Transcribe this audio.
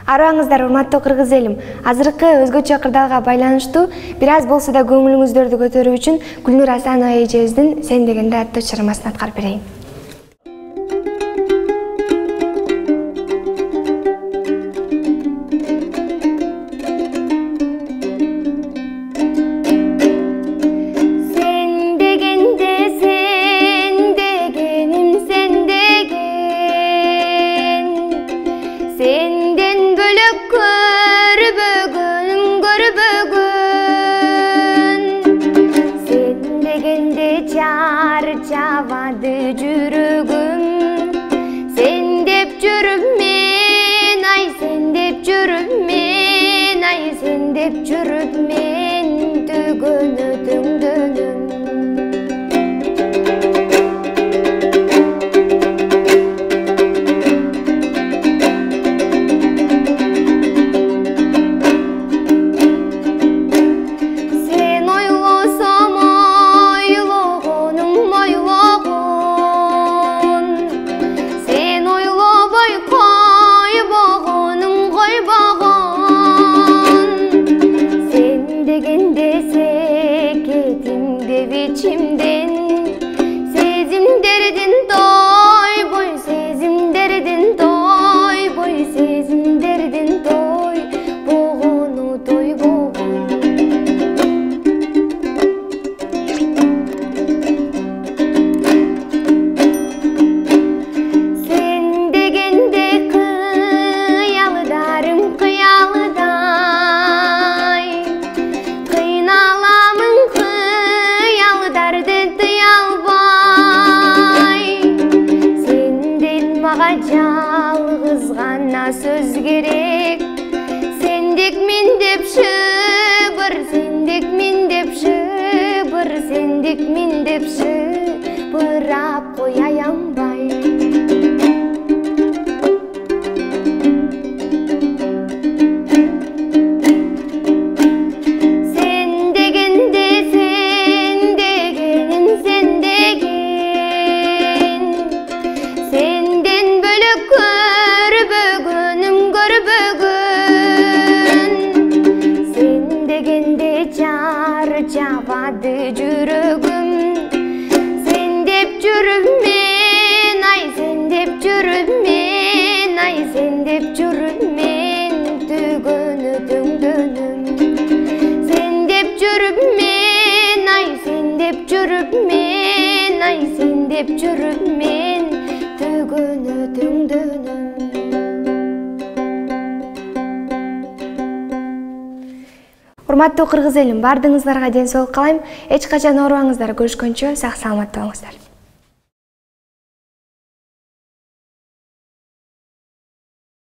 Арыбаңыздар, урматтуу кыргыз элим. Азыркы өзгөчө кырдаалга байланыштуу бир аз болсо да көңүлүңүздөрдү көтөрүү үчүн Гүлнур Асанова эжебиздин Сен дегенде аттуу чыгармасын аткарып берейин. Senden bölük görübөгün Sen degende çarçavadı жүрөгүм Sen dep жүрүп мен, ay sen dep жүрүp мен, ay sen dep жүрүп мен төгөнөтүңдөнүм İçimden sezimlerden doy boy, sezimlerden doy boy, sezimlerden doy boğunu doy boğun. Sen degende kıyalıdarım kıyalıday, kıynalamın жалгыз гана сөз керек Сендек мен деп шыбыр, сендек мен деп шыбыр, сендек мен деп шыбырап кой аянбай Sen degенде sen дегеним sen деген Senden bölük görübөгün Sen degende çarçavadı жүрөгүм Sen dep жүрүп мен, ay sen dep жүрүп мен, ay sen dep жүрүp мен төгөнөтүңдөнүм Sen dep жүрүп мен, ay sen dep жүрүп мен, ay sen dep жүрүп мен төгөнөтүңдөнүм Урматтуу кыргыз элим, бардыгыңыздарга ден соолук каалайм. Эч качан оорубаңыздар, көрүшкөнчө сак саламатта болуңуздар.